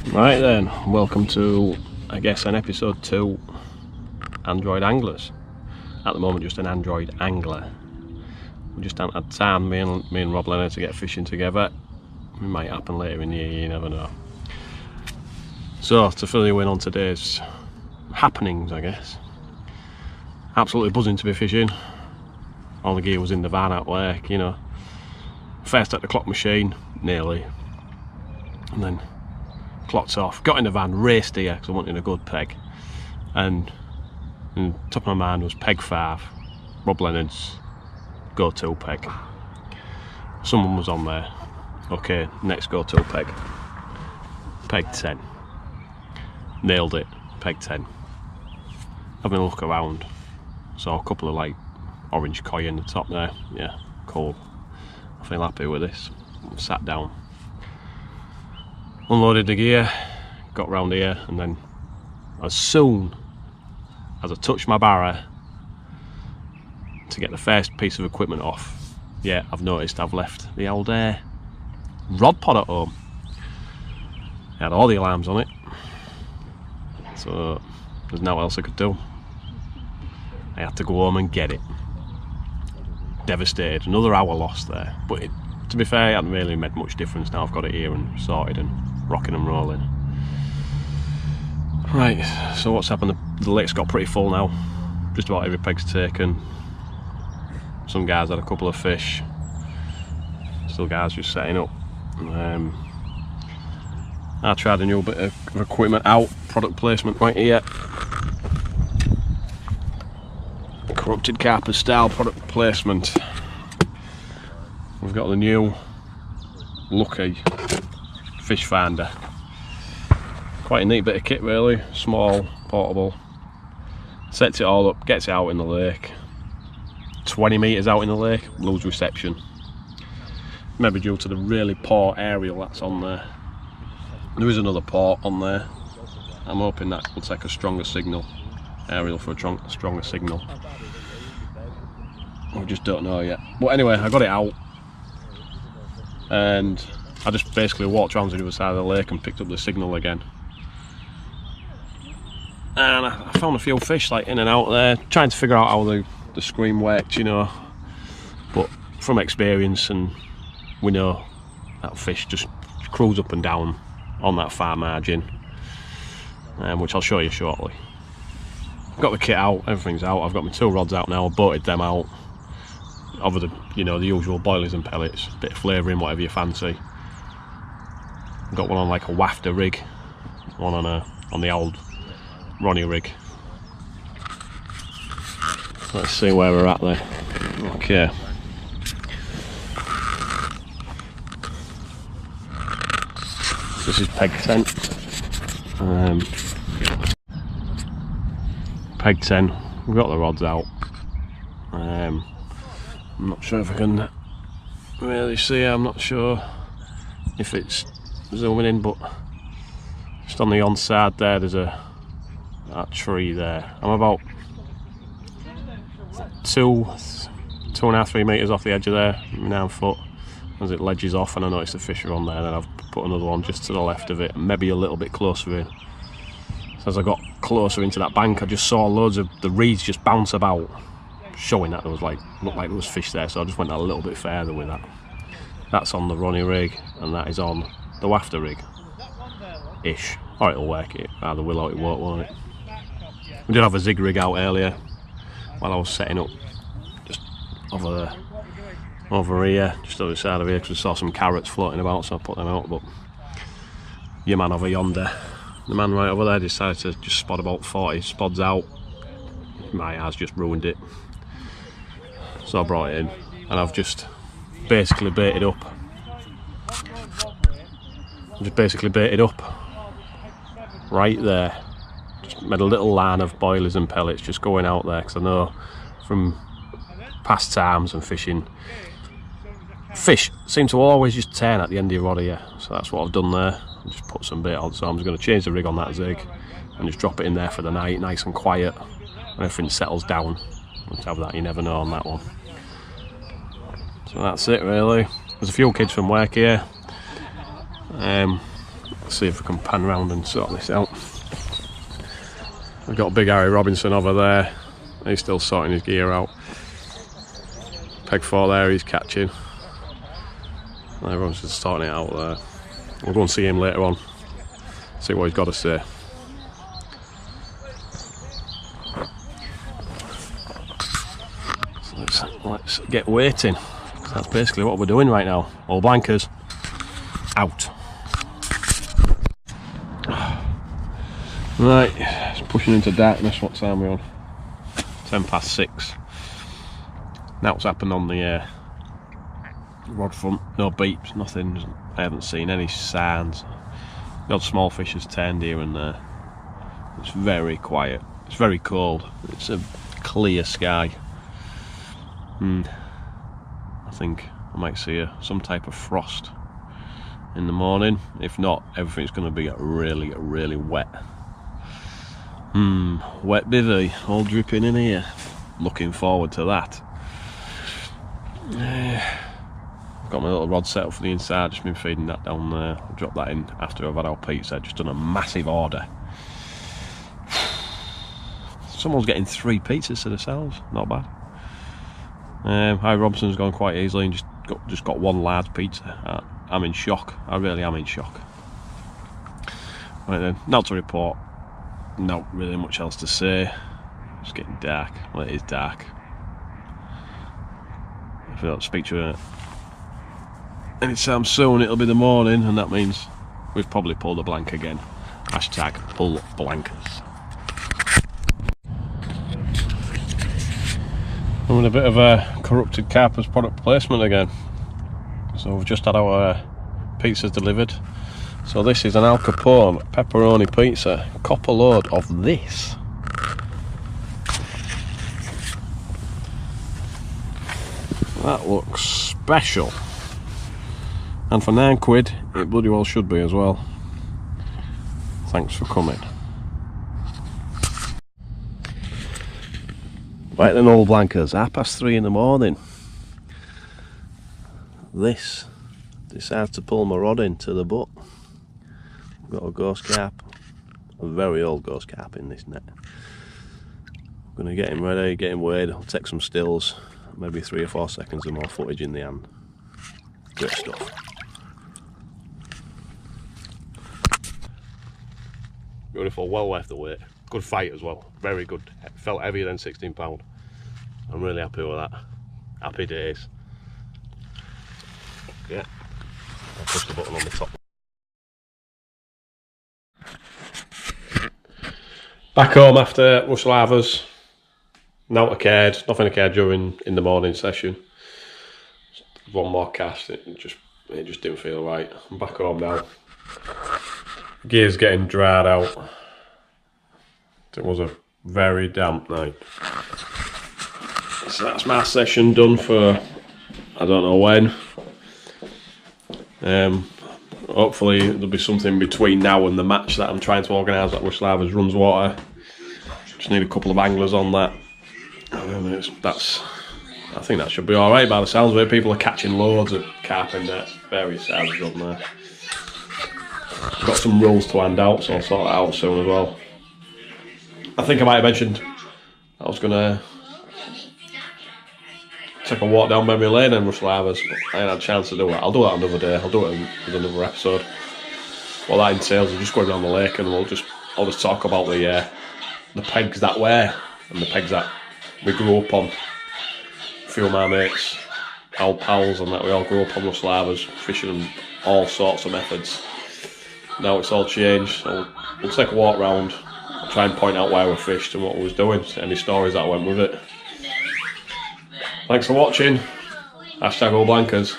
Right then, welcome to, I guess, an episode 2 Android Anglers. At the moment, just an Android angler. We just haven't had time, me and Rob Leonard, to get fishing together. It might happen later in the year, you never know. So, to fill you in on today's happenings, I guess. Absolutely buzzing to be fishing. All the gear was in the van at work, you know. First at the clock machine, nearly. And then clocked off, got in the van, raced here because I wanted a good peg. And top of my mind was peg 5, Rob Leonard's go-to peg. Someone was on there. Okay, next go-to peg. Peg 10. Nailed it, peg 10. Having a look around, saw a couple of like orange koi in the top there. Yeah, cool. I feel happy with this. Sat down, unloaded the gear, got round here, and then as soon as I touched my barra to get the first piece of equipment off, yeah, I've noticed I've left the old rod pod at home. It had all the alarms on it, so there's nothing else I could do. I had to go home and get it. Devastated, another hour lost there, but to be fair, it hasn't really made much difference now. I've got it here and sorted and rocking and rolling. Right, so what's happened? The lake's got pretty full now. Just about every peg's taken. Some guys had a couple of fish. Still guys just setting up. I tried a new bit of equipment out, product placement right here. Corrupted Carper style product placement. We've got the new Lucky fish finder. Quite a neat bit of kit really, small, portable. Sets it all up, gets it out in the lake. 20 metres out in the lake, lose reception. Maybe due to the really poor aerial that's on there. There is another port on there. I'm hoping that will take a stronger signal. Aerial for a stronger signal. We just don't know yet. But anyway, I got it out. And I just basically walked around to the other side of the lake and picked up the signal again. And I found a few fish like in and out there, trying to figure out how the screen worked, you know. But from experience, and we know that fish just cruise up and down on that far margin, which I'll show you shortly. Got the kit out, everything's out. I've got my 2 rods out now, I've boated them out. Over the, you know, the usual boilies and pellets, bit of flavouring, whatever you fancy. Got one on like a wafter rig, one on the old Ronnie rig. Let's see where we're at there. Okay. This is peg 10. Peg 10. We've got the rods out. I'm not sure if I can really see. I'm not sure if it's zooming in, but just on the on side there, there's that tree there. I'm about 2.5, 3 metres off the edge of there, 9 foot. As it ledges off, and I noticed the fish are on there, then I've put another one just to the left of it, and maybe a little bit closer in. So as I got closer into that bank, I just saw loads of the reeds just bounce about, showing that there was looked like there was fish there, so I just went a little bit further with that. That's on the Ronnie rig, and that is on the wafter rig. Ish. Or it'll work, it either will or it won't it? We did have a zig rig out earlier while I was setting up just over here, just over the side of here, because we saw some carrots floating about, so I put them out. But your man over yonder, the man right over there, decided to just spot about 40 spods out. My eyes just ruined it. So I brought it in, and I've just basically baited up. Right there. Just made a little line of boilies and pellets just going out there, because I know from past times and fishing, fish seem to always just turn at the end of your rod here. So that's what I've done there. I just put some bait on, so I'm just going to change the rig on that zig and just drop it in there for the night, nice and quiet, and everything settles down. On top of that, you never know on that one. So that's it really. There's a few kids from work here. see if we can pan around and sort this out. We've got Big Harry Robinson over there. He's still sorting his gear out. Peg 4 there, he's catching. Everyone's just sorting it out there. We'll go and see him later on. See what he's got to say. So let's get waiting. That's basically what we're doing right now. All blankers out. Right, it's pushing into darkness. What time are we on? 6:10. Now what's happened on the rod front? No beeps, nothing. I haven't seen any signs. The odd small fish has turned here and there. It's very quiet. It's very cold. It's a clear sky. I think I might see some type of frost in the morning. If not, everything's going to be really wet. Wet bivvy, all dripping in here. Looking forward to that. I've got my little rod set up for the inside, just been feeding that down there. I'll drop that in after I've had our pizza. Just done a massive order. Someone's getting 3 pizzas to themselves, not bad. Harry Robson's gone quite easily and just got 1 large pizza. I'm in shock. I really am in shock. Right then, not to report. Not really much else to say. It's getting dark. Well, it is dark. If I don't speak to you anytime soon, it'll be the morning, and that means we've probably pulled a blank again. Hashtag pull blankers. I'm in a bit of a corrupted Carper's product placement again. So we've just had our pizzas delivered. So this is an Al Capone pepperoni pizza, copper load of this. That looks special. And for £9, it bloody well should be as well. Thanks for coming. Right then, old blankers, 3:30 in the morning. This decides to pull my rod into the butt. Got a ghost carp, a very old ghost carp in this net. I'm going to get him ready, get him weighed, I'll take some stills, maybe 3 or 4 seconds of more footage in the hand. Great stuff. Beautiful, well worth the weight. Good fight as well, very good. Felt heavier than £16. I'm really happy with that. Happy days. Yeah, I'll push the button on the top. Back home after Rush Lyvars. Not occurred, nothing occurred in the morning session. Just 1 more cast, it just didn't feel right. I'm back home now. Gear's getting dried out. It was a very damp night. So that's my session done for I don't know when. Hopefully there'll be something between now and the match that I'm trying to organise at Rush Lyvars Runs Water. Just need a couple of anglers on that. I think that should be alright by the sounds of it. People are catching loads of carp in there, various sizes on there. I've got some rules to hand out, so I'll sort that out soon as well. I think I might have mentioned I was going to take a walk down memory lane and Rush Lyvars, but I ain't had a chance to do it. I'll do that another day. I'll do it in another episode. What that entails is just going down the lake, and I'll just talk about the pegs that wear and the pegs that we grew up on. A few of my mates, our pals, and that we all grew up on Rush Lyvars, fishing and all sorts of methods. Now it's all changed, so we'll take a walk round, try and point out where we fished and what we was doing, any stories that went with it. Thanks for watching. Hashtag all blankers.